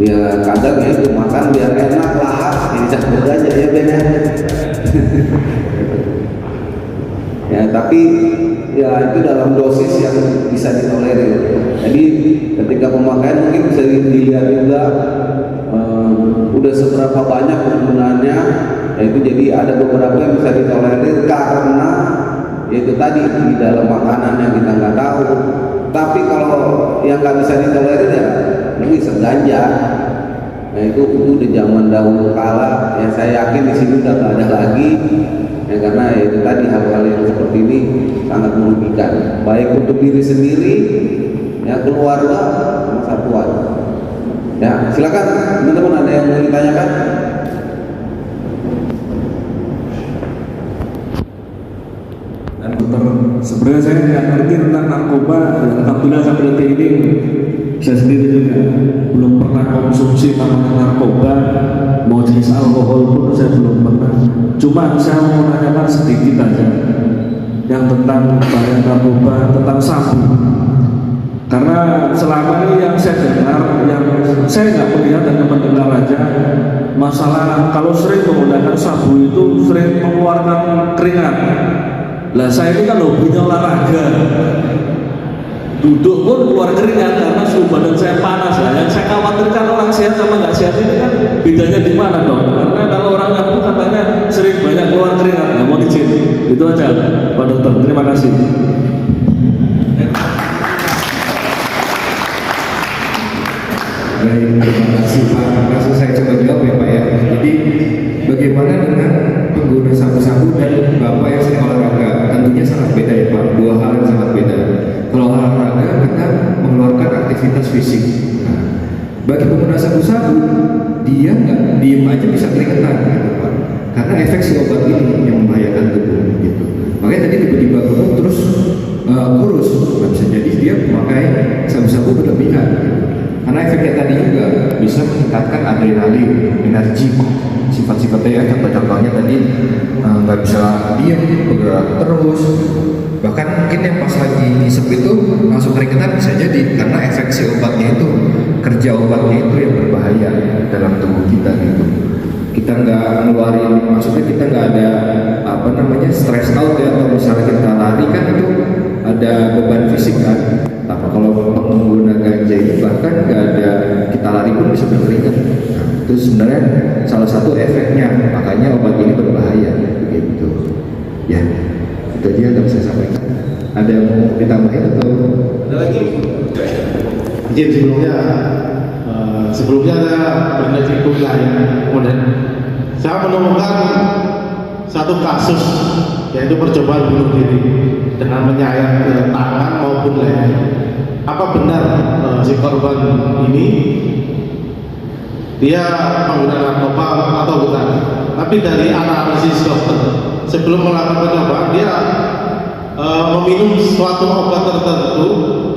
Ya kadang ya itu makan biar enak lahap, ini campur aja ya Ben ya. Ya tapi ya itu dalam dosis yang bisa ditolerir. Jadi ketika pemakaian mungkin bisa dilihat juga udah seberapa banyak penggunaannya. Ya itu jadi ada beberapa yang bisa ditolerir karena yaitu tadi di dalam makanan yang kita nggak tahu. Tapi kalau yang nggak bisa ditolerir ya lebih sengaja. Nah itu udah zaman dahulu kala. Ya saya yakin di sini udah nggak ada lagi. Ya, karena ya itu tadi hal-hal yang seperti ini sangat merugikan, baik untuk diri sendiri, ya keluarga, sama satuan. Ya silakan teman-teman, ada yang mau ditanyakan? Dan dokter, sebenarnya saya nggak ngerti tentang narkoba. Alhamdulillah sampai detik ini saya sendiri juga belum pernah konsumsi namanya narkoba, mau jenis alkohol pun saya belum pernah. Cuma saya mau menanyakan sedikit aja yang tentang bahaya narkoba, tentang sabu. Karena selama ini yang saya dengar, yang saya nggak melihat hanya mendengar aja, masalah kalau sering menggunakan sabu itu sering mengeluarkan keringat. Lah saya ini kan hobinya olahraga, duduk pun keluar keringat karena suhu badan saya panas. Lah yang saya khawatirkan orang sehat sama nggak sehat ini kan bedanya di mana dong? Karena kalau orang nyabu katanya sering banyak keluar keringat. Nah, mohon izin, itu aja Pak Dokter. Terima kasih. Baik, terima kasih Pak. Langsung saya coba jawab ya Pak ya. Jadi bagaimana dengan pengguna sabu-sabu dan Bapak yang sering olahraga? Tentunya sangat beda ya Pak. Dua hal yang sangat beda. Kalau olahraga kita mengeluarkan aktivitas fisik. Nah, bagi pengguna sabu-sabu dia nggak diem aja bisa keringetan gitu Pak. Karena efek si obat ini yang membahayakan tubuh gitu. Makanya tadi tiba-tiba gemuk terus kurus. Nah, bisa jadi dia memakai sabu-sabu berlebihan gitu. Karena efeknya tadi juga bisa meningkatkan adrenalin, energi, sifat-sifatnya ya. Contoh-contohnya tadi nggak bisa diam, bergerak terus. Bahkan mungkin yang pas lagi ngisep itu langsung keringetan bisa jadi karena efek si obatnya itu, kerja obatnya itu yang berbahaya dalam tubuh kita gitu. Kita nggak ngeluarin, maksudnya kita nggak ada apa namanya stress out ya, atau misalnya kita lari kan itu ada beban fisik kan. Apa kalau pengguna ganja ini bahkan nggak ada, kita lari pun bisa berkeringat. Nah, itu sebenarnya salah satu efeknya, makanya obat ini berbahaya begitu. Ya, itu aja yang bisa saya sampaikan. Ada yang mau ditambahin atau Ada lagi? Izin sebelumnya saya bernasib lain. Kemudian saya menemukan satu kasus, yaitu percobaan bunuh diri dengan menyayat tangan maupun leher. Apa benar si korban ini dia pengguna narkoba atau bukan? Tapi dari analisis dokter sebelum melakukan percobaan dia meminum suatu obat tertentu,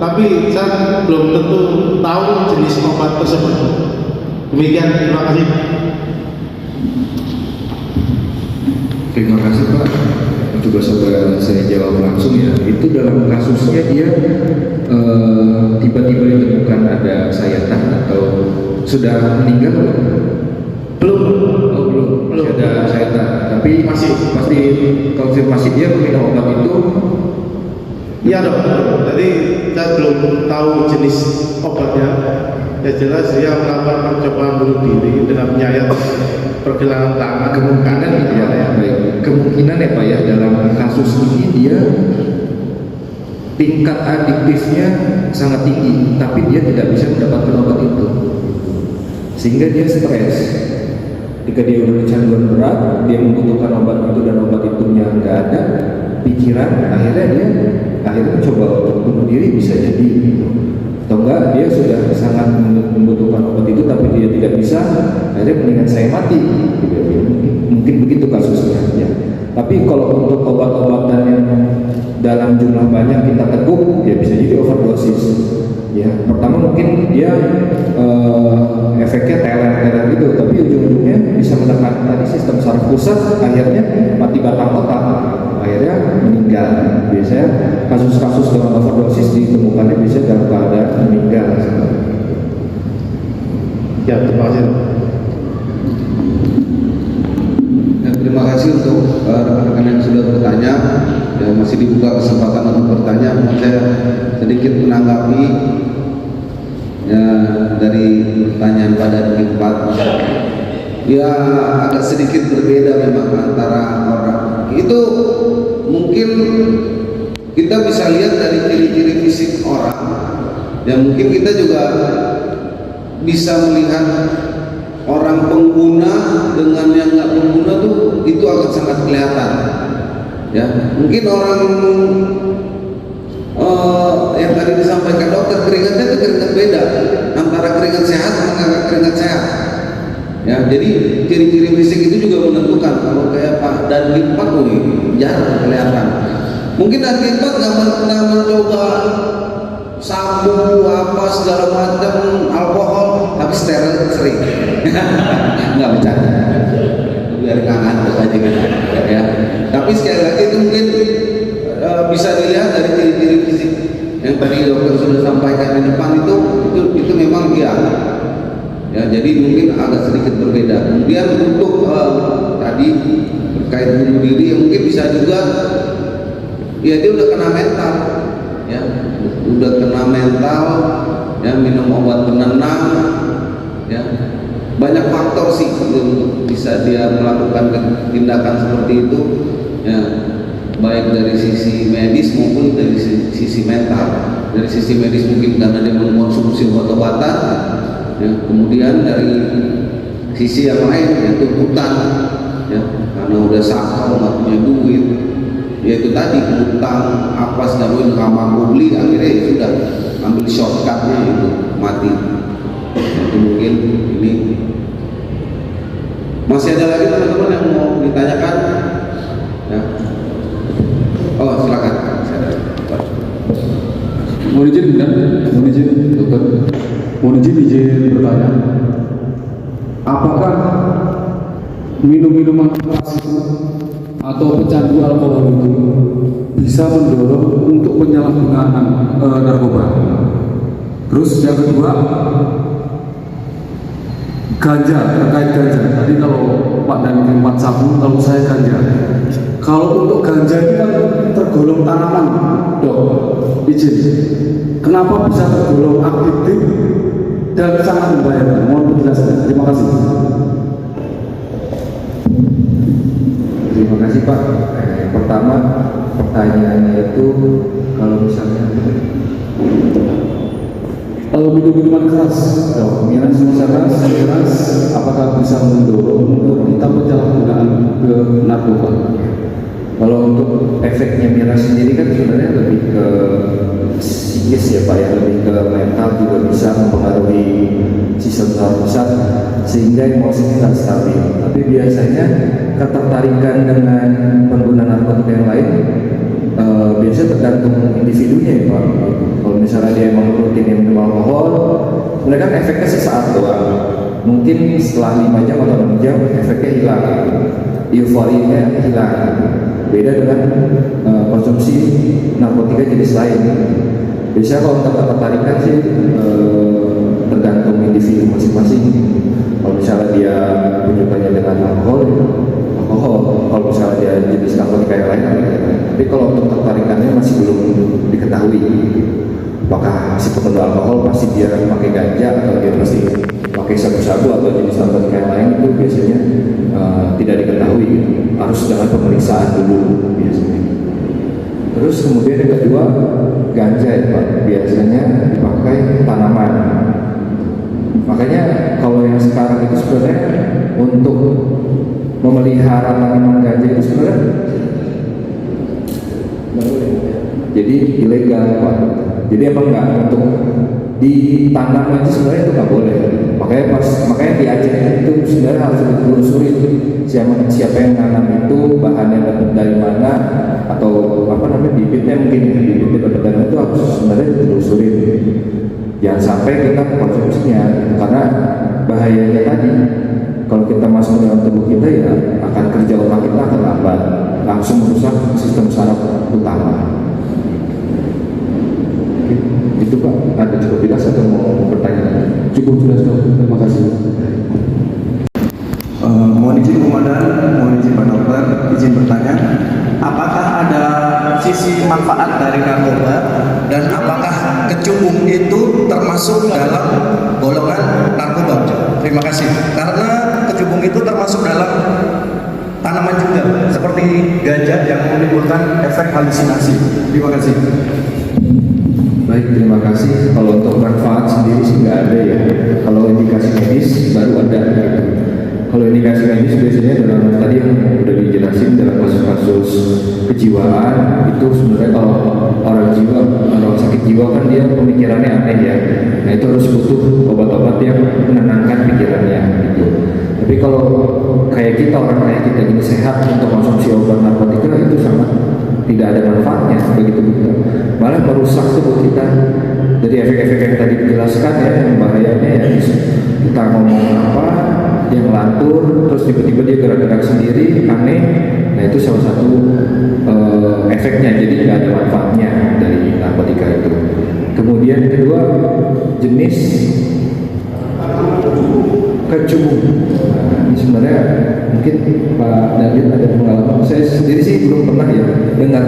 tapi saya belum tentu tahu jenis obat tersebut. Demikian, terima kasih. terima kasih Pak. Coba saya jawab langsung ya. Itu dalam kasusnya dia tiba-tiba ditemukan ada sayatan atau sudah meninggal? Belum. Oh, belum. Masih ada sayatan. Tapi masih pasti konfirmasi dia meminum obat itu. Iya dok. Jadi saya belum tahu jenis obatnya. Ya jelas dia melakukan percobaan bunuh diri dengan menyayat pergelangan tangan. Kemungkinan ya, baik. Kemungkinan ya Pak ya, dalam kasus ini dia tingkat adiktifnya sangat tinggi, tapi dia tidak bisa mendapatkan obat itu, sehingga dia stres. Ketika dia udah kecanduan berat, dia membutuhkan obat itu dan obat itunya nggak ada, pikiran akhirnya dia mencoba untuk bunuh diri, bisa jadi gitu. Atau enggak dia sudah sangat membutuhkan obat itu tapi dia tidak bisa, akhirnya mendingan saya mati gitu. Mungkin begitu kasusnya ya. Tapi kalau untuk obat-obatan yang dalam jumlah banyak kita teguk, ya bisa jadi overdosis ya. Pertama mungkin dia efeknya teler gitu, tapi ujung-ujungnya bisa menekan tadi sistem saraf pusat, akhirnya mati batang otak, akhirnya meninggal. Biasanya kasus-kasus dengan overdosis ditemukannya bisa dalam keadaan meninggal. Ya, terima kasih. Dan terima kasih untuk rekan-rekan yang sudah bertanya. Ya, masih dibuka kesempatan untuk bertanya. Saya sedikit menanggapi ya, dari pertanyaan pada keempat. Ya, agak sedikit berbeda memang antara orang. Itu mungkin kita bisa lihat dari ciri-ciri fisik orang. Ya, mungkin kita juga bisa melihat orang pengguna dengan yang nggak pengguna tuh itu akan sangat kelihatan. Ya, mungkin orang yang tadi disampaikan dokter, keringatnya itu keringat beda antara keringat sehat dengan keringat sehat. Ya, jadi ciri-ciri fisik itu juga menentukan. Kalau kayak Pak dan Lipat, jarang kelihatan. Mungkin dan Lipat nggak mencoba sabu apa segala macam alkohol, tapi steril sering. Nggak bercanda, biar kangen aja gitu ya. Tapi sekali lagi itu mungkin bisa dilihat dari ciri-ciri fisik yang tadi dokter sudah sampaikan di depan itu memang dia ya, jadi mungkin agak sedikit berbeda. Kemudian untuk tadi terkait bunuh diri, ya mungkin bisa juga ya dia udah kena mental ya, udah kena mental ya, minum obat penenang ya, banyak faktor sih untuk bisa dia melakukan tindakan seperti itu ya, baik dari sisi medis maupun dari sisi mental. Dari sisi medis mungkin karena dia mengkonsumsi obat-obatan ya, kemudian dari sisi yang lain ya tuntutan ya, karena udah sakau nggak punya duit, ya itu tadi utang apa segala macam nggak mampu beli, akhirnya ya sudah ambil shortcutnya itu mati. Itu mungkin ini. Masih ada lagi teman-teman yang mau ditanyakan ya? Oh silakan. Mohon izin kan? Mohon izin dokter. Mohon izin bertanya. Apakah minum-minuman keras atau pecandu alkohol itu bisa mendorong untuk penyalahgunaan narkoba? Terus yang kedua, ganja, terkait ganja. Tadi kalau Pak dan Pak sabu, kalau saya ganja. Kalau untuk ganja itu kan tergolong tanaman, dok. Izin. Kenapa bisa tergolong aktif dan sangat membahayakan? Mohon penjelasan. Terima kasih. Terima kasih Pak. Pertama pertanyaannya itu kalau misalnya Minuman keras, keras, apakah bisa mendorong untuk kita penyalahgunaan ke narkoba? Kalau untuk efeknya miras sendiri kan sebenarnya lebih ke psikis ya Pak ya, lebih ke mental, juga bisa mempengaruhi sistem saraf pusat sehingga emosinya nggak stabil. Tapi biasanya ketertarikan dengan pengguna narkotika yang lain biasanya tergantung individunya ya Pak. Kalau misalnya dia emang rutin minum alkohol, sebenarnya kan efeknya sesaat doang. Mungkin setelah 5 jam atau 6 jam efeknya hilang, euforianya hilang. Beda dengan konsumsi narkotika jenis lain. Biasanya kalau untuk ketertarikan sih tergantung individu masing-masing. Kalau misalnya dia menyukainya dengan alkohol. Kalau misalnya dia jenis narkotika yang lain. Tapi kalau untuk ketertarikannya masih belum diketahui. Apakah si pengguna alkohol pasti dia pakai ganja atau dia pasti pakai sabu-sabu atau jenis narkotika yang lain, itu biasanya tidak diketahui. Harus dengan pemeriksaan dulu biasanya. Terus kemudian yang kedua, ganja ya Pak, biasanya dipakai tanaman. Makanya kalau yang sekarang itu sebenarnya untuk memelihara tanaman ganja itu sebenarnya jadi ilegal Pak. Jadi emang nggak untuk ditanam aja sebenarnya itu nggak boleh. Makanya di Aceh itu sebenarnya harus ditelusuri siapa yang nanam itu, bahannya dapat dari mana, atau apa namanya bibitnya mungkin bibitnya dapat dari mana, itu harus sebenarnya ditelusuri. Jangan sampai kita konsumsinya, karena bahayanya tadi kalau kita masuk dalam tubuh kita ya akan kerja otak kita akan lambat, langsung merusak sistem saraf utama. Itu Pak, ada cukup jelas atau mau bertanya? Cukup jelas dok, terima kasih. Mohon izin komandan, mohon izin Pak Dokter, izin bertanya, apakah ada sisi manfaat dari narkoba dan apakah kecubung itu termasuk dalam golongan narkoba? Terima kasih. Karena kecubung itu termasuk dalam tanaman juga, seperti ganja yang menimbulkan efek halusinasi. Terima kasih. Baik, terima kasih. Kalau untuk manfaat sendiri sih nggak ada ya. Kalau indikasi medis baru ada gitu. Kalau indikasi medis biasanya dalam tadi yang udah dijelasin dalam kasus-kasus kejiwaan itu sebenarnya kalau orang sakit jiwa kan dia pemikirannya aneh ya. Nah itu harus butuh obat-obat yang menenangkan pikirannya gitu. Tapi kalau kayak kita orang kayak kita ini sehat untuk konsumsi obat narkotika itu sangat tidak ada manfaatnya begitu kita. Malah merusak tubuh kita. Dari efek-efek yang tadi dijelaskan ya, yang bahayanya ya kita ngomong apa yang lantur terus tiba-tiba dia gerak-gerak sendiri aneh. Nah itu salah satu efeknya, jadi nggak ada manfaatnya dari narkotika itu. Kemudian kedua, jenis kecubung. Nah, ini sebenarnya mungkin Pak David ada pengalaman. Saya sendiri sih belum pernah ya dengar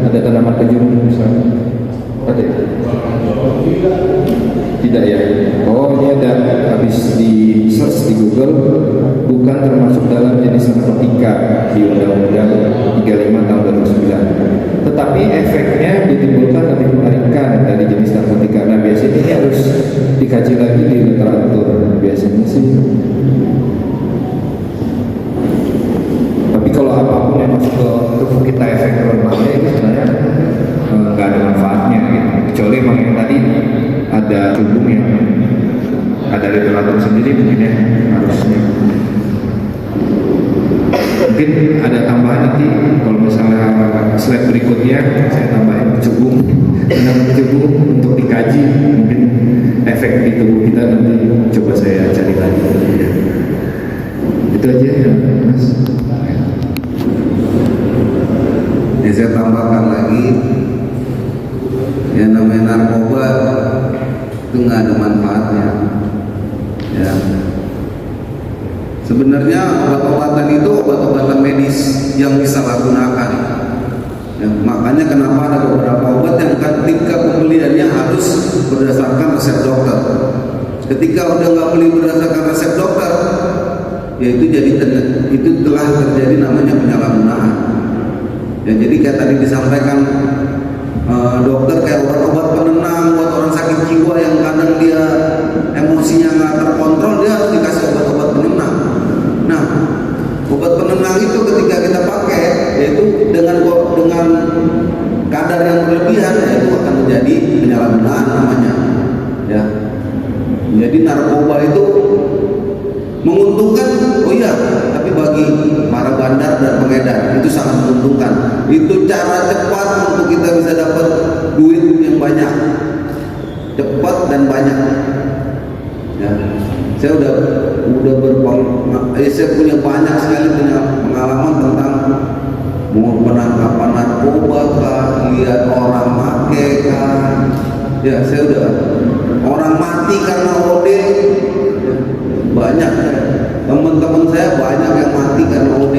ada tanaman kecubung misalnya. Ada ya? Tidak ya? Oh ini ada, habis di search di Google, bukan termasuk dalam jenis narkotika di Undang-Undang 35 tahun 2009. Tetapi efeknya ditimbulkan lebih mengerikan dari jenis narkotika. Nah biasanya ini harus dikaji lagi di literatur. Biasanya sih. Tapi kalau apapun yang masuk ke tubuh kita efek normalnya itu sebenarnya nggak ada manfaatnya gitu. Kecuali emang yang tadi ada hubung yang ada literatur sendiri mungkin ya harusnya. Mungkin ada tambahan nanti kalau misalnya slide berikutnya saya tambahin kecubung, tanaman kecubung untuk dikaji mungkin efek di tubuh kita nanti coba saya cari lagi. Itu aja ya Mas. Ya, saya tambahkan lagi, yang namanya narkoba itu nggak ada manfaatnya. Ya. Sebenarnya obat-obatan itu obat-obatan medis yang disalahgunakan. Ya, makanya kenapa ada beberapa obat yang ketika pembeliannya harus berdasarkan resep dokter. Ketika udah nggak beli berdasarkan resep dokter, ya itu telah terjadi namanya penyalahgunaan. Ya, jadi kayak tadi disampaikan dokter, kayak obat-obat penenang buat orang sakit jiwa yang kadang dia emosinya nggak terkontrol, dia harus dikasih obat-obat penenang. Nah, obat penenang itu ketika kita pakai, yaitu dengan kadar yang berlebihan, itu akan menjadi penyalahgunaan namanya. Ya, jadi narkoba itu menguntungkan, oh iya, tapi bagi para bandar dan pengedar itu sangat menguntungkan. Itu cara cepat untuk kita bisa dapat duit yang banyak, cepat dan banyak. Ya, saya saya punya banyak sekali pengalaman tentang mau penangkapan narkoba kah, lihat orang make kah. Ya, saya udah orang mati karena OD. Banyak, teman-teman saya banyak yang mati karena OD.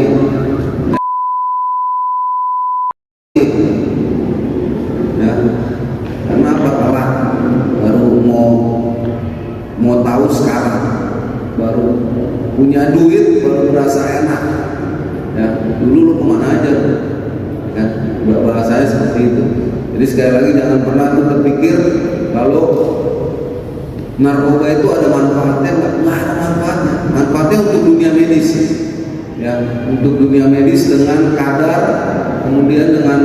Ya, kenapa telat? Baru mau tahu sekarang, baru punya duit, baru merasa enak. Ya, dulu lu kemana aja? Ya, bahasanya seperti itu. Jadi sekali lagi jangan pernah tuh terpikir kalau narkoba itu ada manfaatnya, nggak ada manfaatnya. Manfaatnya untuk dunia medis, ya, untuk dunia medis dengan kadar, kemudian dengan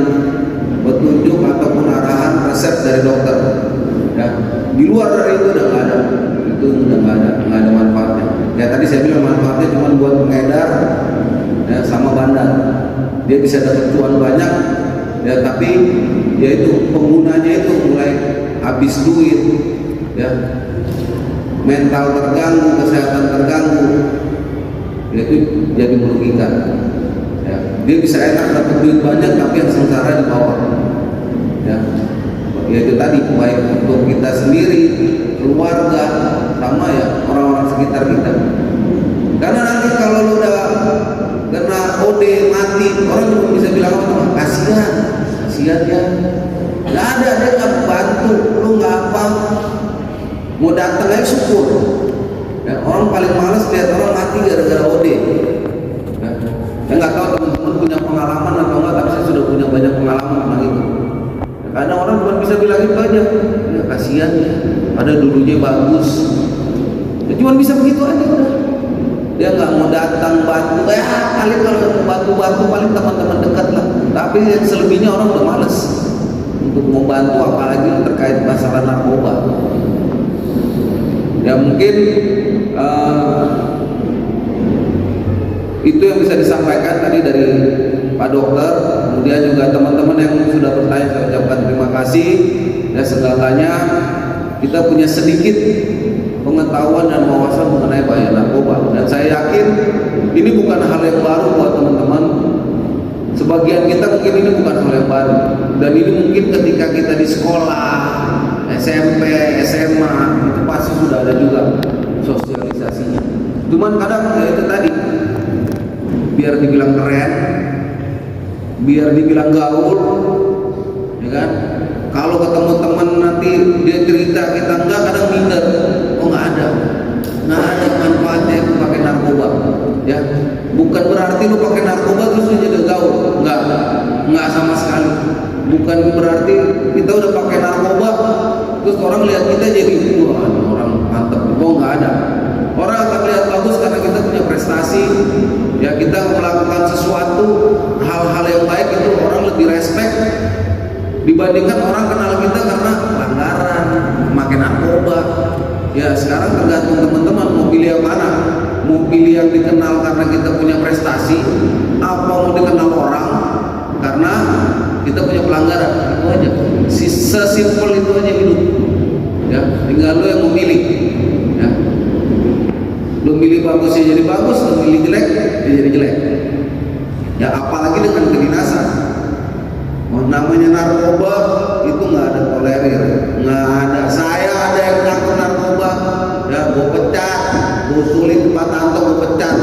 petunjuk ataupun arahan resep dari dokter. Ya, di luar dari itu udah nggak ada, itu udah nggak ada manfaatnya. Ya tadi saya bilang manfaatnya cuma buat pengedar, ya, sama bandar. Dia bisa dapat cuan banyak, ya, tapi ya itu penggunanya itu mulai habis duit, ya. Mental terganggu, kesehatan terganggu, itu jadi merugikan. Ya, dia bisa enak dapat duit banyak, tapi yang sengsara di bawah. Ya, itu tadi baik untuk kita sendiri, keluarga, sama ya orang-orang sekitar kita. Karena nanti kalau lu udah kena OD mati, orang cuma bisa bilang apa? Kasihan ya. Nggak ada, dia nggak bantu, lu nggak apa, mau datang aja syukur. Ya, orang paling males lihat orang mati gara-gara OD. Ya, saya nggak tahu teman-teman punya pengalaman atau enggak, tapi saya sudah punya banyak pengalaman tentang itu. Ya, karena orang cuma bisa bilang itu aja, ya kasihan ya, ada dulunya bagus. Ya, cuma bisa begitu aja udah. Dia nggak mau datang bantu, paling kalau bantu paling teman-teman dekat lah. Tapi yang selebihnya orang udah males untuk mau bantu, apalagi terkait masalah narkoba. Ya mungkin itu yang bisa disampaikan tadi dari Pak Dokter. Kemudian juga teman-teman yang sudah bertanya, saya ucapkan terima kasih. Ya segalanya kita punya sedikit pengetahuan dan wawasan mengenai bahaya narkoba, dan saya yakin ini bukan hal yang baru buat teman-teman. Sebagian kita mungkin ini bukan hal yang baru, dan ini mungkin ketika kita di sekolah, SMP, SMA itu pasti sudah ada juga sosialisasinya. Cuman kadang ya itu tadi, biar dibilang keren, biar dibilang gaul, ya kan? Kalau ketemu teman nanti dia cerita kita enggak, kadang minder. Oh nggak ada manfaatnya itu pakai narkoba. Ya, bukan berarti lu pakai narkoba terus lu jadi gaul. Enggak sama sekali. Bukan berarti kita udah pakai narkoba terus orang lihat kita jadi wah orang mantep. Oh nggak ada. Orang akan lihat bagus karena kita punya prestasi. Ya kita melakukan sesuatu hal-hal yang baik, itu orang lebih respect dibandingkan orang kenal kita karena pelanggaran, pakai narkoba. Ya sekarang tergantung teman-teman mau pilih yang mana. Mau pilih yang dikenal karena kita punya prestasi, apa mau dikenal orang karena kita punya pelanggaran. Itu aja, sesimpel itu aja hidup. Ya tinggal lo yang memilih. Ya, lo milih bagus ya jadi bagus, lo milih jelek ya jadi jelek. Ya apalagi dengan kedinasan. Namanya narkoba itu nggak ada tolerir, nggak ada. Saya ada yang ngaku narkoba, ya gue pecat, gue sulit tempat antong, gue pecat.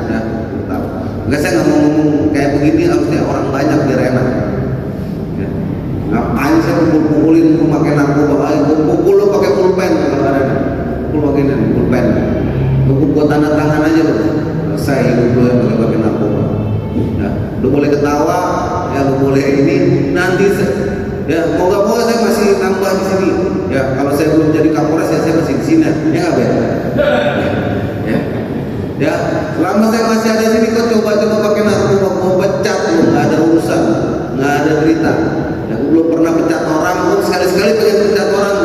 Ya, tetap. Enggak, saya nggak mau ngomong kayak begini, harusnya orang banyak biar enak. Ya. Ngapain saya pukul-pukulin gue pakai narkoba? Gue pukul lo pakai pulpen kalau ada, pukul pakai pulpen. Gue tanda tangan aja lo. Saya hidup lo yang pakai narkoba. Ya, lo boleh ketawa, ya lo boleh ini nanti ya mau gak mau saya masih nambah di sini. Ya kalau saya belum jadi Kapolres ya saya masih di sini. Ya nggak Ben? Ya selama saya masih ada di sini kok coba-coba pakai narkoba, mau pecat lo, nggak ada urusan, nggak ada cerita. Ya aku belum pernah pecat orang, pun sekali-sekali pengen pecat orang.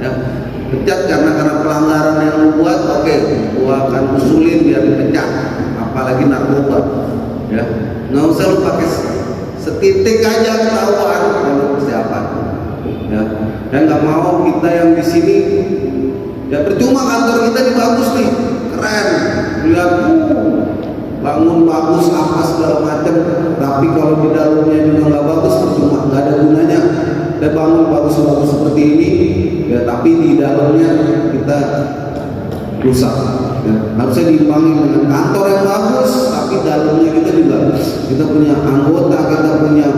Ya pecat karena pelanggaran yang lo buat, oke, gua akan usulin biar dipecat. Apalagi narkoba. Ya nggak usah lu pakai setitik aja ketahuan kalau persiapan. Ya dan nggak mau kita yang di sini ya percuma kantor kita ini bagus nih, keren, lihat bangun bagus apa segala macam, tapi kalau di dalamnya juga nggak bagus percuma, nggak ada gunanya. Dan bangun bagus-bagus seperti ini ya tapi di dalamnya kita rusak. Ya, harusnya diimbangi dengan kantor yang bagus, tapi dalamnya kita juga kita punya anggota, kita punya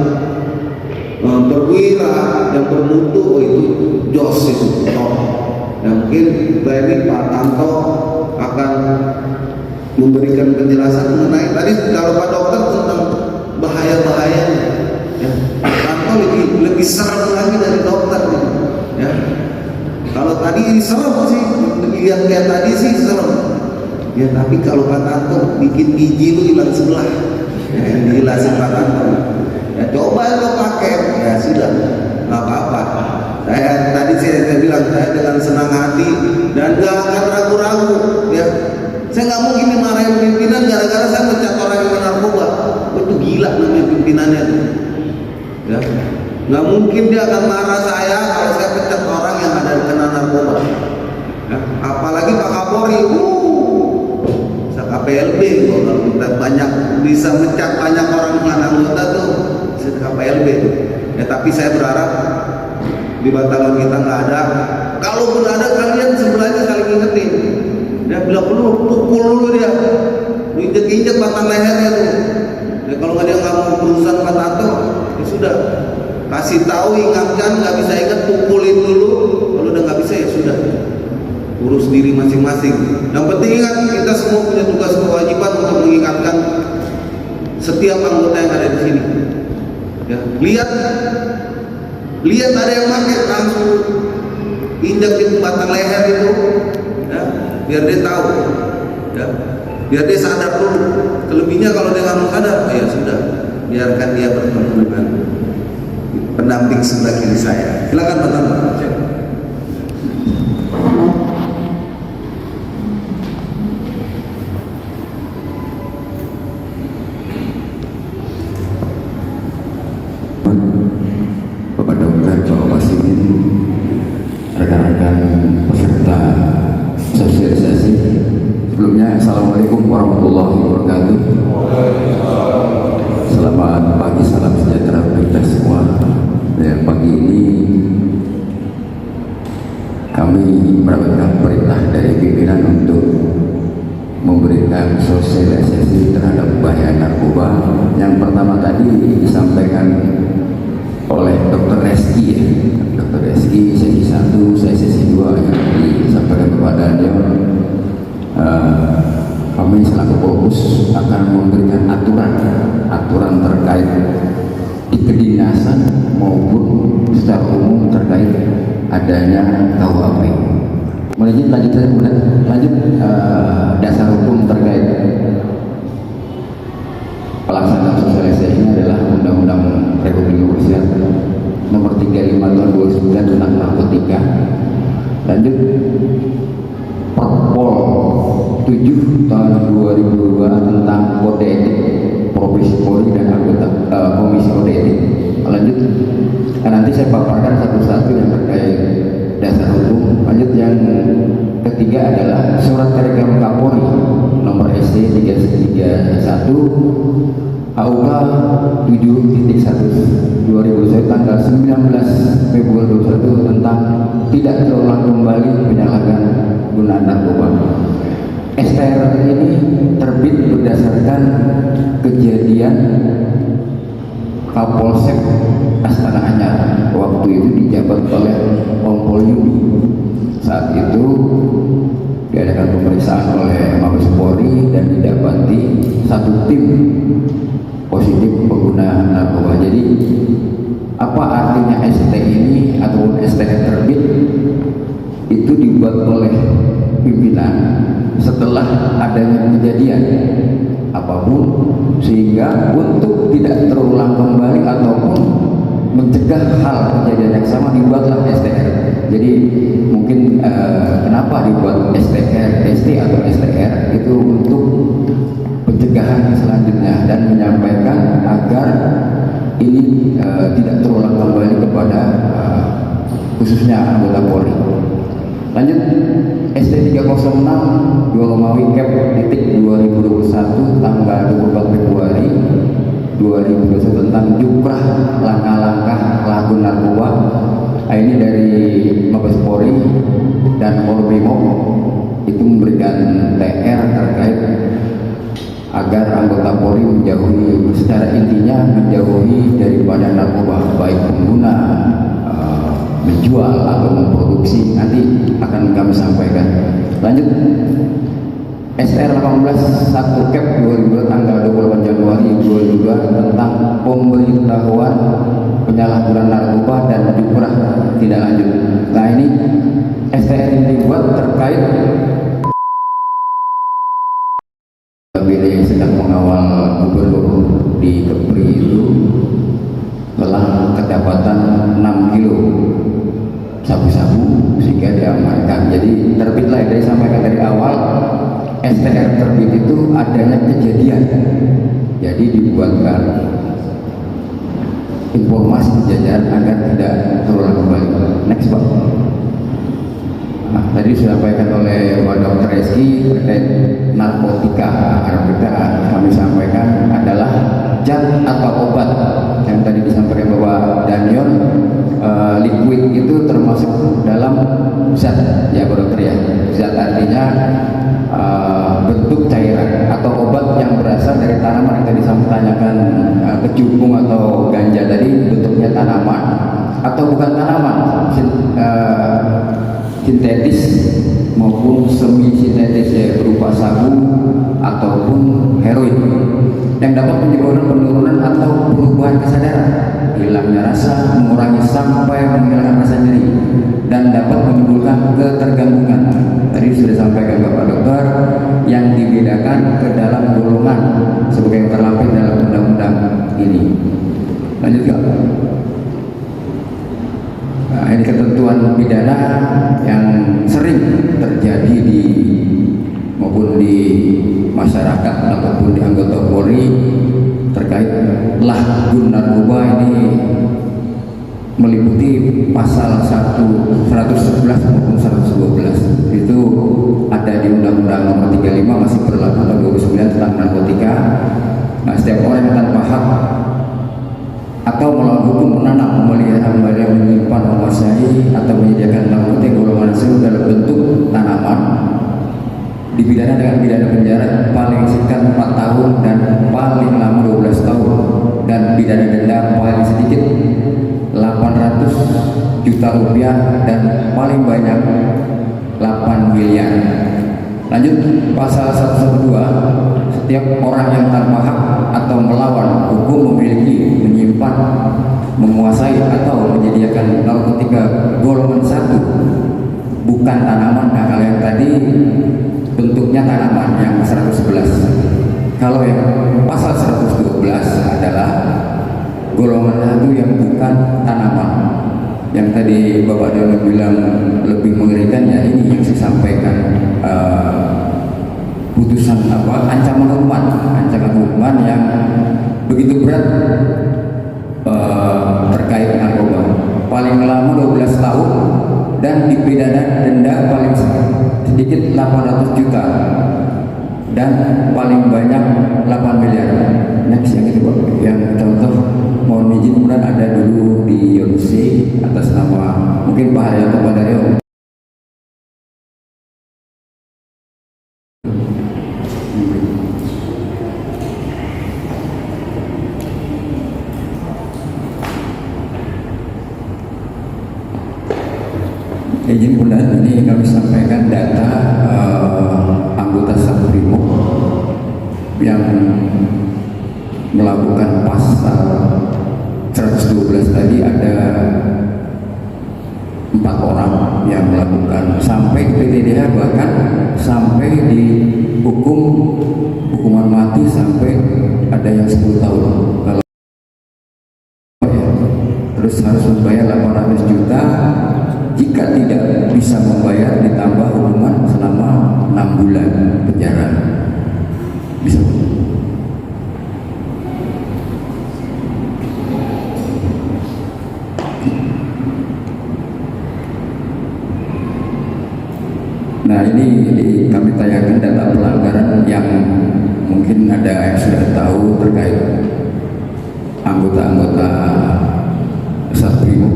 perwira yang bermutu. Oh itu jos itu top. Ya, mungkin ini Pak Tanto akan memberikan penjelasan mengenai tadi kalau Pak Dokter tentang bahaya-bahayanya. Ya, Pak Tanto lebih serem lagi dari dokter. Ya, kalau tadi serem sih, lihat tadi sih serem. Ya tapi kalau Pak Tanto bikin gigi lu hilang sebelah, ya, dijelasin Pak Tanto. Ya coba lo pakai, ya sudah, nggak apa-apa. Saya bilang saya dengan senang hati dan gak akan ragu-ragu. Ya, saya nggak mungkin dimarahin pimpinan gara-gara saya mencat orang yang narkoba. Itu gila namanya pimpinannya tuh. Ya, nggak mungkin dia akan marah saya kalau saya pecat orang yang ada kena narkoba. Ya, apalagi Pak Kapolri, KPLB kalau kita banyak bisa mencat banyak orang dengan anggota tuh KPLB. Ya tapi saya berharap di Batalion kita nggak ada Kalaupun ada, kalian sebelahnya saling ingetin. Ya, bila perlu pukul dulu dia, injek-injek batang lehernya tuh. Ya, kalau dia nggak mau berurusan Pak Tato, ya sudah, kasih tahu, ingatkan, nggak bisa ingat, pukulin dulu. Kalau udah nggak bisa ya sudah, urus diri masing-masing. Yang penting ingat, kita semua punya tugas kewajiban untuk mengingatkan setiap anggota yang ada di sini. Ya, lihat ada yang pakai, langsung injak di batang leher itu, ya, biar dia tahu, ya, biar dia sadar dulu. Selebihnya kalau dia nggak mau sadar, ya sudah, biarkan dia bertemu dengan pendamping sebelah kiri saya. Silakan Pak Tato. Bapak Dokter, Bapak Pasimin, rekan-rekan peserta sosialisasi. Sebelumnya, Assalamualaikum warahmatullahi wabarakatuh. Selamat pagi, salam sejahtera untuk kita semua. Dan pagi ini kami mendapatkan perintah dari pimpinan untuk memberikan sosialisasi terhadap bahaya narkoba. Yang pertama tadi disampaikan oleh Dr. Reski, ya. Dr. Reski sesi 1, saya sesi 2 yang disampaikan kepada dia. Kami selaku fokus akan memberikan aturan terkait di kedinasan maupun secara umum terkait adanya KUHP. Lanjut dasar hukum terkait pelaksanaan sosialisasi ini adalah Undang-Undang Republik Indonesia Nomor 35 Tahun 2009 tentang narkotika. Lanjut Perpol 7 Tahun 2002 tentang Kode Etik Profesi Polri dan anggota Komisi Kode Etik. Lanjut, nanti saya paparkan satu-satu yang terkait dasar hukum. Lanjut, yang ketiga adalah Surat Telegram Kapolri Nomor SC 331 AUK 7.1/2021 tanggal 19 Februari 2021 tentang tidak terulang kembali penyalahgunaan gunaan narkoba. STR ini terbit berdasarkan kejadian Kapolsek Astana Anyar. Waktu itu dijabat oleh Kompol Yudi. Saat itu diadakan pemeriksaan oleh Mabes Polri dan didapati satu tim positif pengguna narkoba. Jadi apa artinya ST ini atau STR terbit? Itu dibuat oleh pimpinan setelah adanya kejadian apapun, sehingga untuk tidak terulang kembali ataupun mencegah hal kejadian yang sama dibuatlah STR. Jadi mungkin kenapa dibuat STR, ST atau STR itu untuk pencegahan selanjutnya dan menyampaikan agar ini tidak terulang kembali kepada khususnya anggota Polri. Lanjut, ST 306 2 Romawi Cap titik 2021 tanggal 24 Februari 2021 tentang jukrah langkah-langkah pelaku narkoba. Ini dari Mabes Polri dan Polbrimob itu memberikan TR terkait agar anggota Polri menjauhi, secara intinya menjauhi daripada narkoba, baik pengguna, menjual atau memproduksi. Nanti akan kami sampaikan. Lanjut, SR 18 1 Cap 2002 tanggal 28 Januari 2002 tentang pemberitahuan penyalahgunaan narkoba dan jukrah tidak lanjut. Nah, ini STR ini dibuat terkait bila sedang mengawal gubernur di Kepri itu telah kedapatan 6 kilo sabu-sabu sehingga diamankan. Jadi terbitlah, dari sampaikan dari awal STR terbit itu adanya kejadian, jadi dibuatkan informasi jajaran agar tidak terulang kembali. Next Pak. Nah, tadi disampaikan oleh Pak Dr. Reski terkait narkotika. Narkotika kami sampaikan adalah zat atau obat yang tadi disampaikan Bapak Daniel, liquid itu termasuk dalam zat ya Pak Dokter ya. Zat artinya bentuk cairan atau obat yang berasal dari tanaman yang tadi saya tanyakan, kecubung atau ganja tadi bentuknya tanaman atau bukan tanaman, sintetis maupun semi sintetis ya, berupa sabu ataupun heroin yang dapat menyebabkan penurunan atau perubahan kesadaran, hilangnya rasa, mengurangi sampai menghilangkan rasa nyeri, dan dapat menimbulkan ketergantungan. Tadi sudah disampaikan Bapak Dokter yang dibedakan ke dalam golongan sebagai yang terlampir dalam undang-undang ini. Lanjut Kak. Nah, ini ketentuan pidana yang sering terjadi di maupun di masyarakat ataupun di anggota Polri terkait lahgun narkoba ini meliputi pasal 111 maupun 112. Itu ada di Undang-Undang Nomor 35 masih berlaku tahun 2009 tentang narkotika. Nah, setiap orang yang tanpa hak atau melawan hukum menanam, memelihara, menyimpan, menguasai atau menyediakan narkotika golongan tersebut dalam bentuk tanaman dipidana dengan pidana penjara paling singkat 4 tahun dan paling lama 12 tahun dan pidana denda paling sedikit 800 juta rupiah dan paling banyak 8 miliar. Lanjut pasal 112, setiap orang yang tanpa hak atau melawan hukum memiliki, menyimpan, menguasai atau menyediakan narkotika golongan 1 bukan tanaman. Nah, kalau yang tadi bentuknya tanaman yang 111. Kalau yang pasal 112 adalah golongan 1 yang bukan tanaman. Yang tadi Bapak Dono bilang lebih mengerikan ya ini yang saya sampaikan, putusan ancaman hukuman yang begitu berat terkait narkoba, paling lama 12 tahun dan dipidana denda paling sedikit 800 juta dan paling banyak 8 miliar. Next yang itu Pak, yang contoh mohon izin kemudian ada dulu di YOC atas nama mungkin Pak Haryanto Pak Daryo. Izin kemudian ini kami sampaikan data anggota Sabrimo yang melakukan pasal 112 tadi ada 4 orang yang melakukan sampai PTDH, bahkan sampai dihukum hukuman mati sampai ada yang 10 tahun. Kalau terus harus membayar 800 juta, jika tidak bisa membayar ditambah hukuman selama 6 bulan penjara. Bisa. Nah, ini kami tayangkan data pelanggaran yang mungkin ada yang sudah tahu terkait anggota-anggota Sabrimo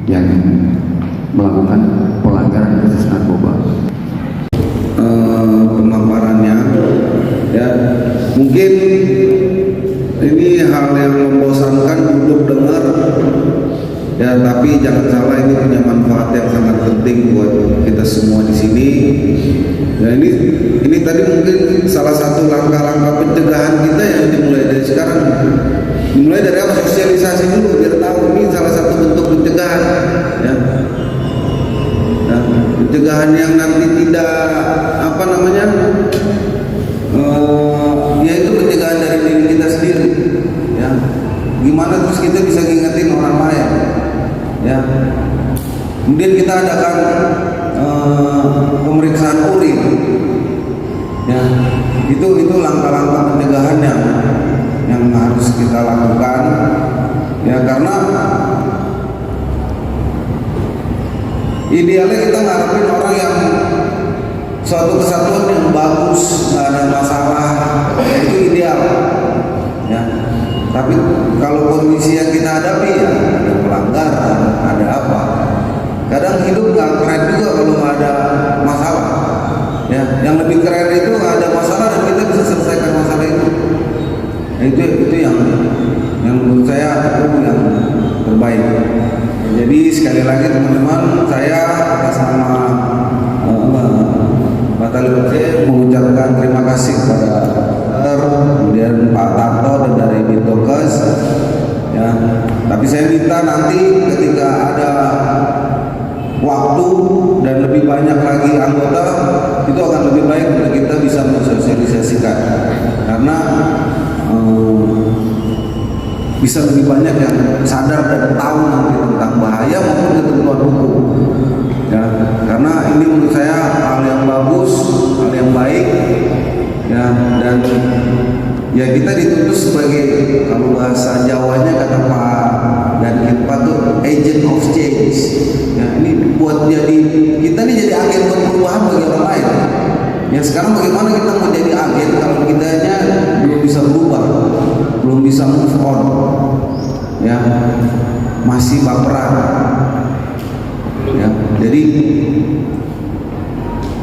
yang melakukan pelanggaran khusus narkoba. Pemaparannya ya mungkin ini hal yang membosankan untuk dengar ya, tapi jangan salah ini punya manfaat yang sangat penting buat kita semua di sini. Ya, ini tadi mungkin salah satu langkah-langkah pencegahan kita yang dimulai dari sekarang. Dimulai dari apa? Sosialisasi dulu biar tahu ini salah satu bentuk pencegahan ya. Ya, pencegahan yang nanti tidak yaitu pencegahan dari diri kita sendiri ya. Gimana terus kita bisa ngingetin orang lain ya. Kemudian kita adakan pemeriksaan urin ya. Itu langkah-langkah pencegahan yang harus kita lakukan ya, karena idealnya kita ngarepin orang yang suatu kesatuan yang bagus, nggak ada masalah, itu ideal ya. Tapi kalau kondisi yang kita hadapi ya ada pelanggaran, ada apa. Kadang hidup nggak keren juga kalau nggak ada masalah. Ya, yang lebih keren itu nggak ada masalah dan kita bisa selesaikan masalah itu. Nah, itu yang menurut saya itu yang terbaik. Jadi sekali lagi teman-teman, saya atas nama Batalion C mengucapkan terima kasih kepada kemudian Pak Tarto dan dari Bitokes. Ya, tapi saya minta nanti ketika ada waktu dan lebih banyak lagi anggota, itu akan lebih baik untuk kita bisa mensosialisasikan, karena bisa lebih banyak yang sadar dan tahu nanti tentang bahaya maupun ketentuan hukum. Ya, karena ini menurut saya hal yang bagus, hal yang baik, ya, dan ya kita dituntut sebagai, kalau bahasa Jawanya kata Pak dan kita tuh agent of change. Ya, ini buat jadi kita ini jadi agen buat perubahan bagi orang lain. Ya, sekarang bagaimana kita mau jadi agen kalau kitanya belum bisa berubah, belum bisa move on, ya, masih baperan. Ya, jadi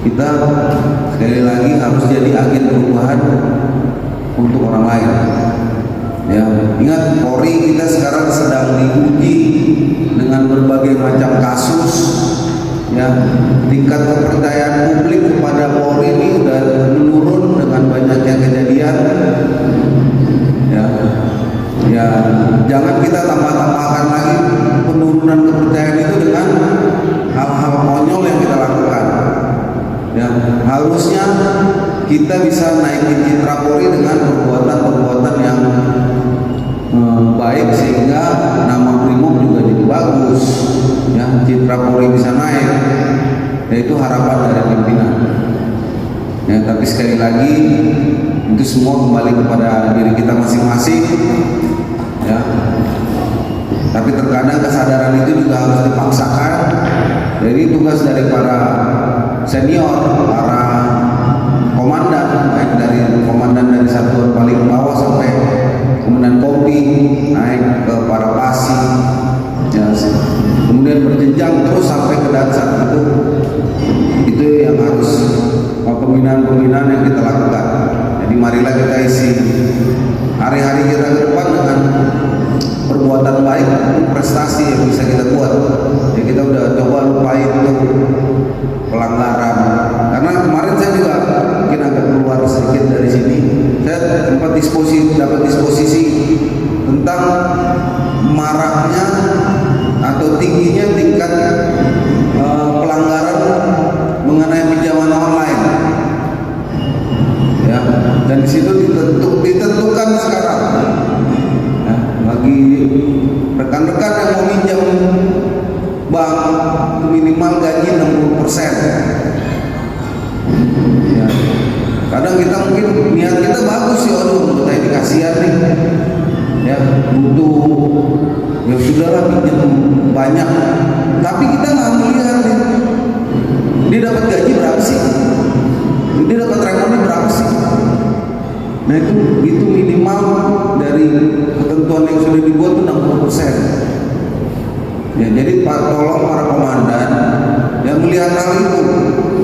kita sekali lagi harus jadi agen perubahan untuk orang lain. Ya, ingat Polri kita sekarang sedang diuji dengan berbagai macam kasus. Ya, tingkat kepercayaan publik kepada Polri ini udah menurun dengan banyaknya kejadian. Ya, jangan kita tambah-tambahkan lagi penurunan kepercayaan itu dengan hal-hal konyol yang kita lakukan. Ya, harusnya kita bisa naikin citra Polri dengan perbuatan-perbuatan yang baik sehingga nama Brimob juga jadi bagus. Ya, citra Polri bisa naik. Ya, itu harapan dari pimpinan. Ya, tapi sekali lagi itu semua kembali kepada diri kita masing-masing. Ya, tapi terkadang kesadaran itu juga harus dipaksakan. Jadi tugas dari para senior, para komandan, baik dari komandan dari satuan paling bawah sampai komandan kopi, naik ke para pasi, ya, kemudian berjenjang terus sampai ke dansat, itu yang harus pembinaan-pembinaan yang kita lakukan. Jadi marilah kita isi hari-hari kita ke depan dengan perbuatan baik, prestasi yang bisa kita buat. Ya, kita udah coba lupain tuh pelanggaran. Karena kemarin saya juga mungkin agak keluar sedikit dari sini. Saya dapat disposisi tentang maraknya atau tingginya tingkat pelanggaran mengenai pinjaman online. Ya, dan di situ ditentukan sekarang. Ya, bagi rekan-rekan yang mau minjam bank itu minimal gaji 60%. Ya, kadang kita mungkin niat kita bagus sih, aduh kita ini kasihan nih, ya, butuh, ya sudahlah pinjam banyak, tapi kita nggak melihat nih, dia dapat gaji berapa sih, dia dapat rekeningnya berapa sih. Nah, itu minimal dari ketentuan yang sudah dibuat itu 60%. Ya, jadi tolong para komandan yang melihat hal itu,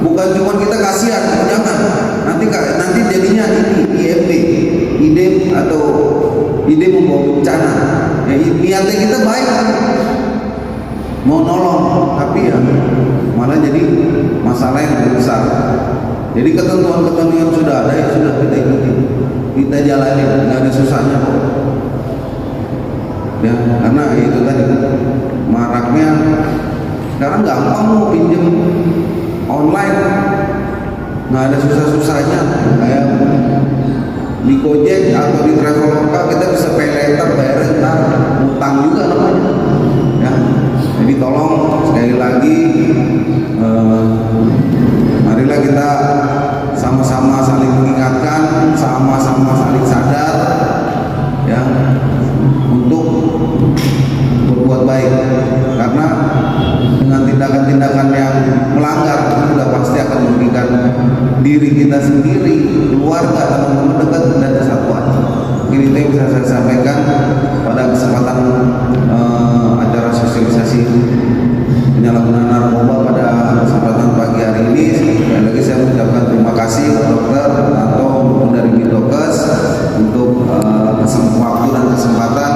bukan cuma kita kasihan, jangan nanti jadinya ini ide atau ide membawa bencana. Ya, niatnya kita baik, mau nolong, tapi ya malah jadi masalah yang lebih besar. Jadi ketentuan-ketentuan yang sudah ada, yang sudah kita ikuti, kita jalani, nggak ada susahnya kok. Ya, karena itu tadi maraknya sekarang gampang mau pinjam online, nggak ada susah-susahnya. Kayak di Gojek atau di Traveloka kita bisa pay later, bayar ntar, utang juga namanya. Ya, jadi tolong sekali lagi, marilah kita sama-sama saling mengingatkan, sama-sama saling sadar, ya, untuk berbuat baik. Karena dengan tindakan-tindakan yang melanggar itu sudah pasti akan merugikan diri kita sendiri, keluarga, teman-teman dekat, dan kesatuan. Ini yang bisa saya sampaikan. penyalahgunaan narkoba pada kesempatan pagi hari ini. Sekali lagi saya mengucapkan terima kasih Pak Dokter atau dari Bidokes untuk waktu dan kesempatan